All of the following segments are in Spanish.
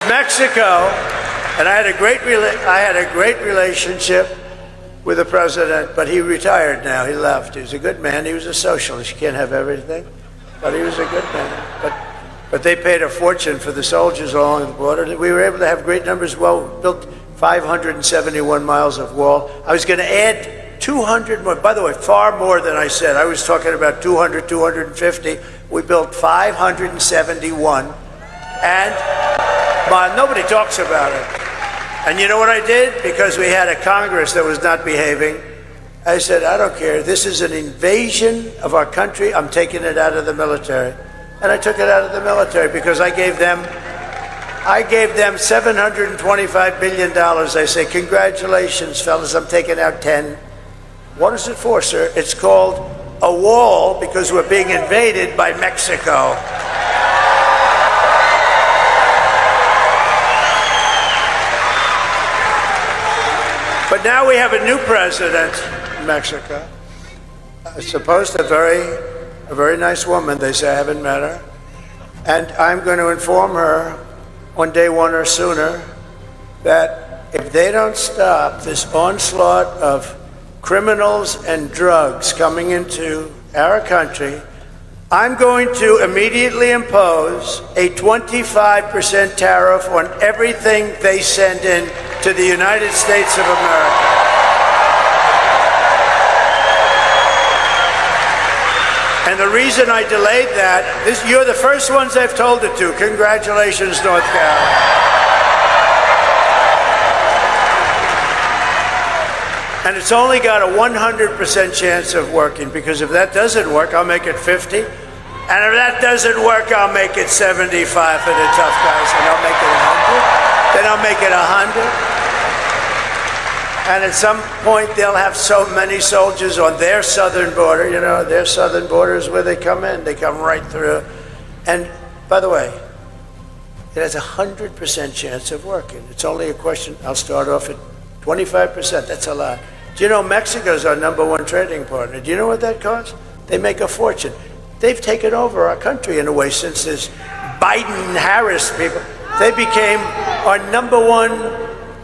Mexico, and I had a great relationship with the president, but he retired now. He left. He was a good man. He was a socialist. You can't have everything, but he was a good man. But they paid a fortune for the soldiers along the border. We were able to have great numbers. Well, built 571 miles of wall. I was going to add 200 more. By the way, far more than I said. I was talking about 200, 250. We built 571. And nobody talks about it. And you know what I did? Because we had a Congress that was not behaving. I said, I don't care. This is an invasion of our country. I'm taking it out of the military. And I took it out of the military because I gave them $725 billion. I say, congratulations, fellas, I'm taking out 10. What is it for, sir? It's called a wall because we're being invaded by Mexico. But now we have a new president in Mexico. Supposed a very nice woman, they say. I haven't met her. And I'm going to inform her on day one or sooner that if they don't stop this onslaught of criminals and drugs coming into our country, I'm going to immediately impose a 25% tariff on everything they send in to the United States of America. And the reason I delayed that, you're the first ones I've told it to. Congratulations, North Carolina. And it's only got a 100% chance of working, because if that doesn't work, I'll make it 50. And if that doesn't work, I'll make it 75 for the tough guys. And I'll make it 100. Then I'll make it 100. And at some point, they'll have so many soldiers on their southern border. You know, their southern border is where they come in. They come right through. And by the way, it has a 100% chance of working. It's only a question. I'll start off at 25%. That's a lot. Do you know Mexico's our #1 trading partner? Do you know what that costs? They make a fortune. They've taken over our country in a way since this Biden-Harris people. They became our #1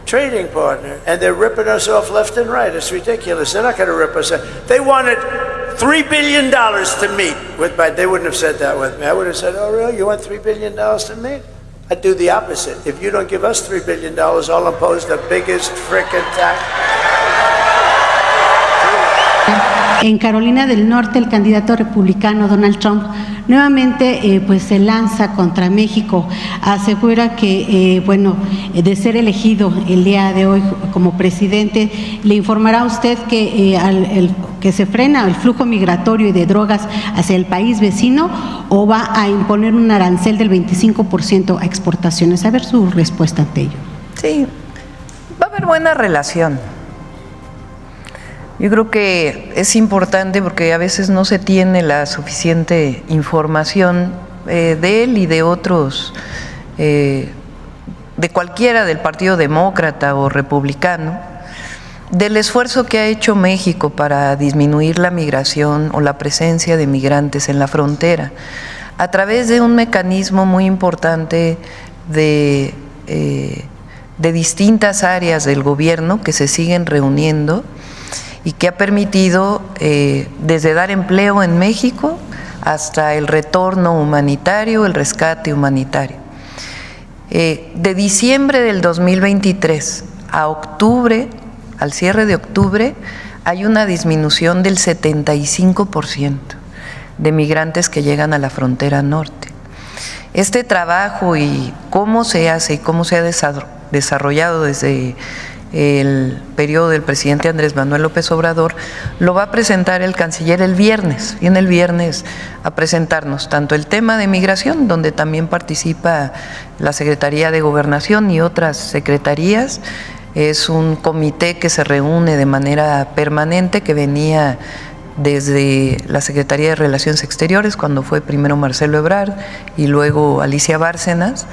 trading partner, and they're ripping us off left and right. It's ridiculous. They're not going to rip us off. They wanted $3 billion to meet with Biden. They wouldn't have said that with me. I would have said, oh, really? You want $3 billion to meet? I'd do the opposite. If you don't give us $3 billion, I'll impose the biggest frickin' tax. En Carolina del Norte, el candidato republicano Donald Trump nuevamente pues se lanza contra México. Asegura que, de ser elegido el día de hoy como presidente, le informará a usted que, que se frena el flujo migratorio y de drogas hacia el país vecino, o va a imponer un arancel del 25% a exportaciones. A ver su respuesta ante ello. Sí, va a haber buena relación. Yo creo que es importante porque a veces no se tiene la suficiente información de él y de otros, de cualquiera del Partido Demócrata o Republicano, del esfuerzo que ha hecho México para disminuir la migración o la presencia de migrantes en la frontera, a través de un mecanismo muy importante de distintas áreas del gobierno que se siguen reuniendo y que ha permitido desde dar empleo en México hasta el retorno humanitario, el rescate humanitario. De diciembre del 2023 a octubre, al cierre de octubre, hay una disminución del 75% de migrantes que llegan a la frontera norte. Este trabajo y cómo se hace y cómo se ha desarrollado desde el periodo del presidente Andrés Manuel López Obrador, lo va a presentar el canciller el viernes. Viene el viernes a presentarnos tanto el tema de migración, donde también participa la Secretaría de Gobernación y otras secretarías. Es un comité que se reúne de manera permanente, que venía desde la Secretaría de Relaciones Exteriores, cuando fue primero Marcelo Ebrard y luego Alicia Bárcenas,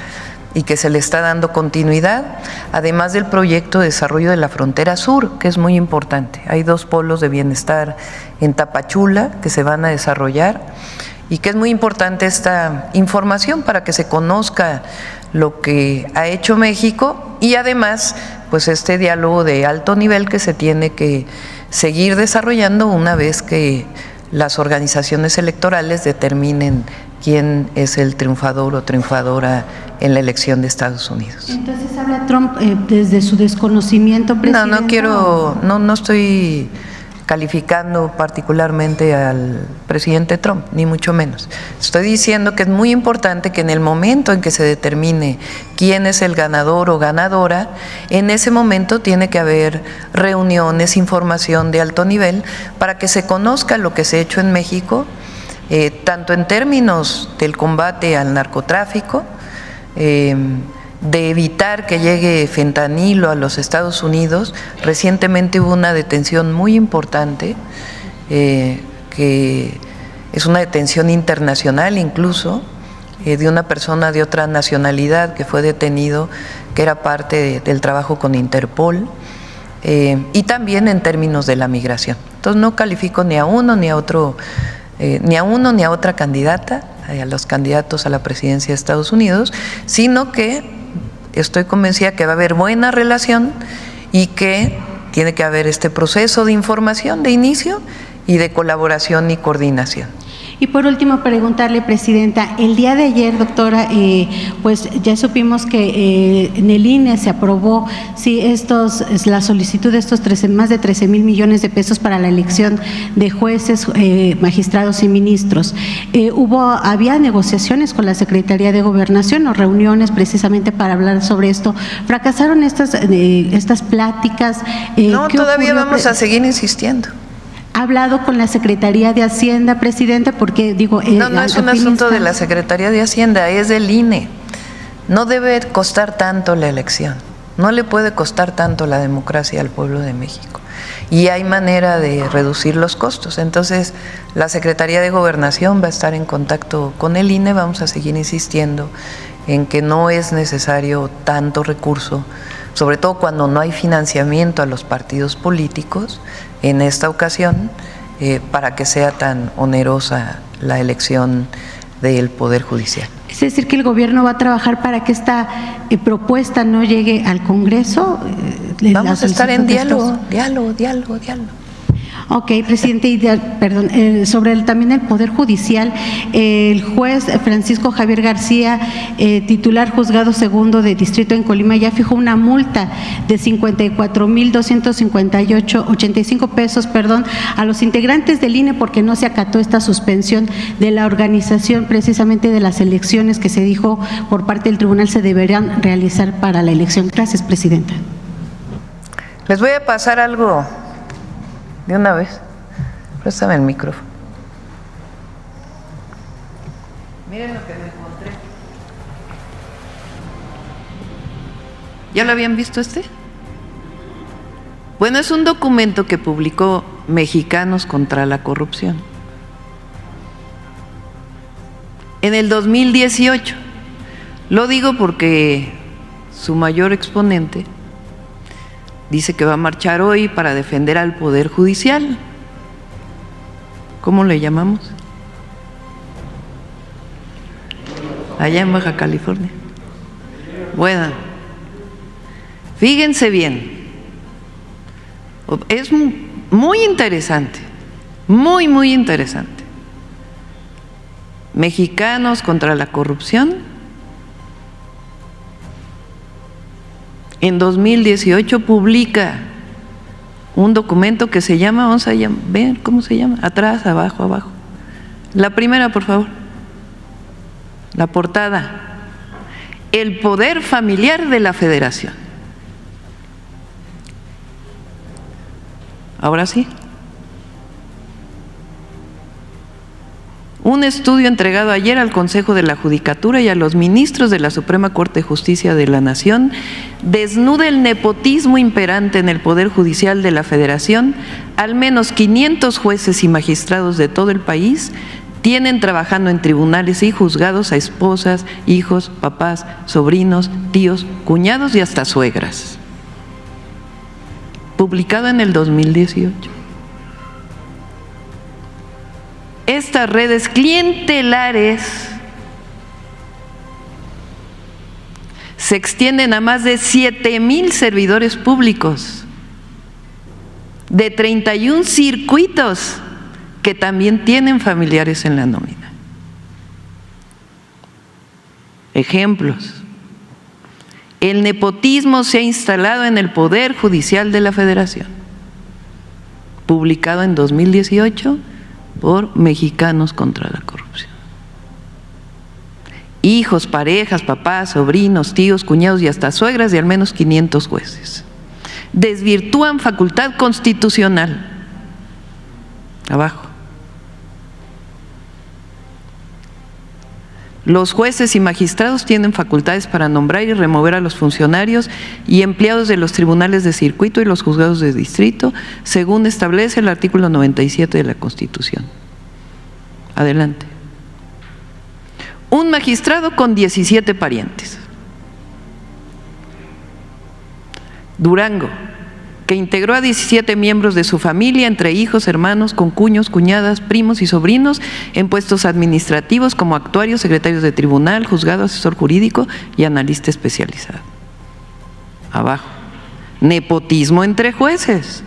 y que se le está dando continuidad, además del proyecto de desarrollo de la frontera sur, que es muy importante. Hay 2 polos de bienestar en Tapachula que se van a desarrollar y que es muy importante esta información para que se conozca lo que ha hecho México y además pues este diálogo de alto nivel que se tiene que seguir desarrollando una vez que las organizaciones electorales determinen quién es el triunfador o triunfadora en la elección de Estados Unidos. Entonces habla Trump desde su desconocimiento, presidente. No estoy calificando particularmente al presidente Trump, ni mucho menos. Estoy diciendo que es muy importante que en el momento en que se determine quién es el ganador o ganadora, en ese momento tiene que haber reuniones, información de alto nivel para que se conozca lo que se ha hecho en México, tanto en términos del combate al narcotráfico, de evitar que llegue fentanilo a los Estados Unidos. Recientemente hubo una detención muy importante, que es una detención internacional incluso, de una persona de otra nacionalidad que fue detenido, que era parte del trabajo con Interpol, y también en términos de la migración. Entonces no califico ni a uno ni a otro, ni a otra candidata, a los candidatos a la presidencia de Estados Unidos, sino que estoy convencida que va a haber buena relación y que tiene que haber este proceso de información de inicio y de colaboración y coordinación. Y por último, preguntarle, presidenta, el día de ayer, doctora, pues ya supimos que en el INE se aprobó la solicitud de estos más de 13,000 millones de pesos para la elección de jueces, magistrados y ministros. Había negociaciones con la Secretaría de Gobernación o reuniones precisamente para hablar sobre esto. ¿Fracasaron estas pláticas? No, todavía vamos a seguir insistiendo. ¿Ha hablado con la Secretaría de Hacienda, presidenta? Porque digo… No es un asunto de la Secretaría de Hacienda, es del INE. No debe costar tanto la elección, no le puede costar tanto la democracia al pueblo de México. Y hay manera de reducir los costos. Entonces, la Secretaría de Gobernación va a estar en contacto con el INE, vamos a seguir insistiendo en que no es necesario tanto recurso, sobre todo cuando no hay financiamiento a los partidos políticos, en esta ocasión, para que sea tan onerosa la elección del Poder Judicial. Es decir, que el gobierno va a trabajar para que esta propuesta no llegue al Congreso. Vamos a estar en diálogo. Ok, presidente, y sobre también el Poder Judicial, el juez Francisco Javier García, titular Juzgado Segundo de Distrito en Colima, ya fijó una multa de 54,258,85 pesos, a los integrantes del INE porque no se acató esta suspensión de la organización precisamente de las elecciones que se dijo por parte del tribunal se deberían realizar para la elección. Gracias, presidenta. Les voy a pasar algo de una vez. Préstame el micrófono. Miren lo que me encontré. ¿Ya lo habían visto este? Bueno, es un documento que publicó Mexicanos contra la Corrupción en el 2018. Lo digo porque su mayor exponente dice que va a marchar hoy para defender al Poder Judicial. ¿Cómo le llamamos? Allá en Baja California. Bueno, fíjense bien. Es muy interesante, muy interesante. Mexicanos contra la Corrupción. En 2018 publica un documento que se llama, vamos a ver cómo se llama, atrás, abajo. La primera, por favor. La portada. El poder familiar de la Federación. Ahora sí. Un estudio entregado ayer al Consejo de la Judicatura y a los ministros de la Suprema Corte de Justicia de la Nación desnuda el nepotismo imperante en el Poder Judicial de la Federación. Al menos 500 jueces y magistrados de todo el país tienen trabajando en tribunales y juzgados a esposas, hijos, papás, sobrinos, tíos, cuñados y hasta suegras. Publicado en el 2018. Estas redes clientelares se extienden a más de 7,000 servidores públicos de 31 circuitos que también tienen familiares en la nómina. Ejemplos. El nepotismo se ha instalado en el Poder Judicial de la Federación, publicado en 2018 por Mexicanos contra la Corrupción. Hijos, parejas, papás, sobrinos, tíos, cuñados y hasta suegras de al menos 500 jueces. Desvirtúan facultad constitucional. Abajo. Los jueces y magistrados tienen facultades para nombrar y remover a los funcionarios y empleados de los tribunales de circuito y los juzgados de distrito, según establece el artículo 97 de la Constitución. Adelante. Un magistrado con 17 parientes. Durango, que integró a 17 miembros de su familia, entre hijos, hermanos, concuños, cuñadas, primos y sobrinos, en puestos administrativos como actuarios, secretarios de tribunal, juzgado, asesor jurídico y analista especializado. Abajo. Nepotismo entre jueces.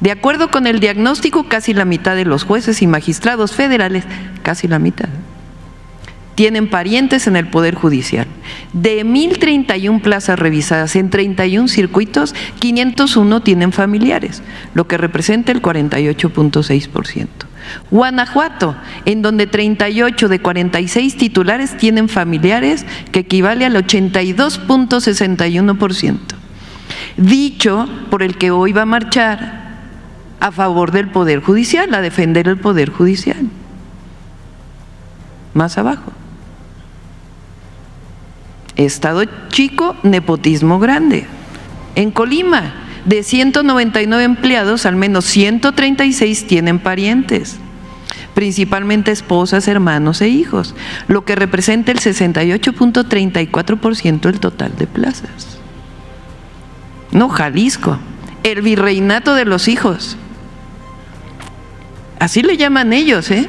De acuerdo con el diagnóstico, casi la mitad de los jueces y magistrados federales, casi la mitad, tienen parientes en el Poder Judicial. De 1,031 plazas revisadas en 31 circuitos, 501 tienen familiares, lo que representa el 48.6%. Guanajuato, en donde 38 de 46 titulares tienen familiares, que equivale al 82.61%. Dicho por el que hoy va a marchar a favor del Poder Judicial, a defender el Poder Judicial. Más abajo. Estado chico, nepotismo grande. En Colima, de 199 empleados, al menos 136 tienen parientes, principalmente esposas, hermanos e hijos, lo que representa el 68.34% del total de plazas. No, Jalisco, el virreinato de los hijos. Así le llaman ellos, ¿eh?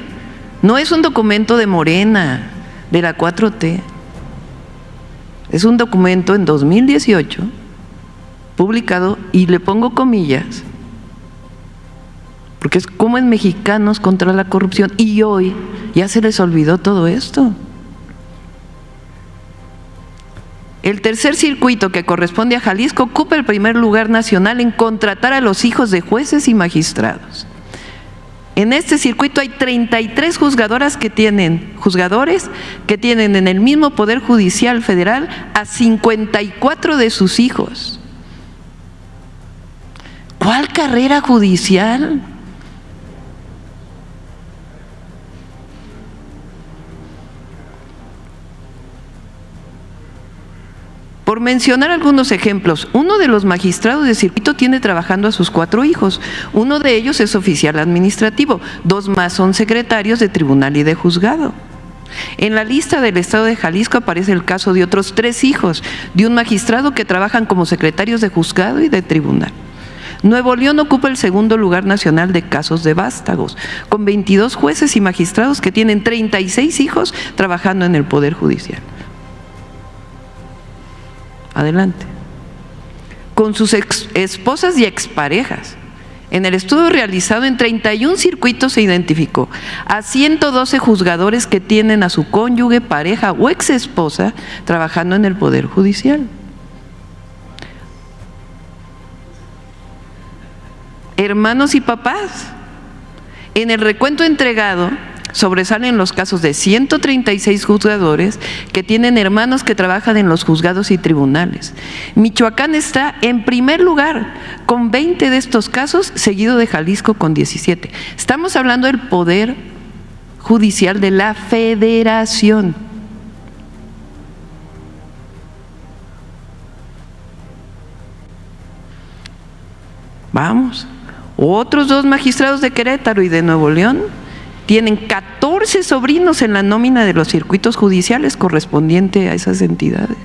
No es un documento de Morena, de la 4T. Es un documento en 2018, publicado, y le pongo comillas, porque es como en Mexicanos contra la Corrupción, y hoy ya se les olvidó todo esto. El tercer circuito, que corresponde a Jalisco, ocupa el primer lugar nacional en contratar a los hijos de jueces y magistrados. En este circuito hay 33 juzgadores que tienen en el mismo Poder Judicial Federal a 54 de sus hijos. ¿Cuál carrera judicial? Por mencionar algunos ejemplos, uno de los magistrados de circuito tiene trabajando a sus 4 hijos. Uno de ellos es oficial administrativo, 2 más son secretarios de tribunal y de juzgado. En la lista del Estado de Jalisco aparece el caso de otros 3 hijos de un magistrado que trabajan como secretarios de juzgado y de tribunal. Nuevo León ocupa el segundo lugar nacional de casos de vástagos, con 22 jueces y magistrados que tienen 36 hijos trabajando en el Poder Judicial. Adelante. Con sus esposas y exparejas. En el estudio realizado en 31 circuitos se identificó a 112 juzgadores que tienen a su cónyuge, pareja o exesposa trabajando en el Poder Judicial. Hermanos y papás. En el recuento entregado sobresalen los casos de 136 juzgadores que tienen hermanos que trabajan en los juzgados y tribunales. Michoacán está en primer lugar con 20 de estos casos, seguido de Jalisco con 17. Estamos hablando del Poder Judicial de la Federación. Vamos. Otros 2 magistrados de Querétaro y de Nuevo León tienen 14 sobrinos en la nómina de los circuitos judiciales correspondiente a esas entidades.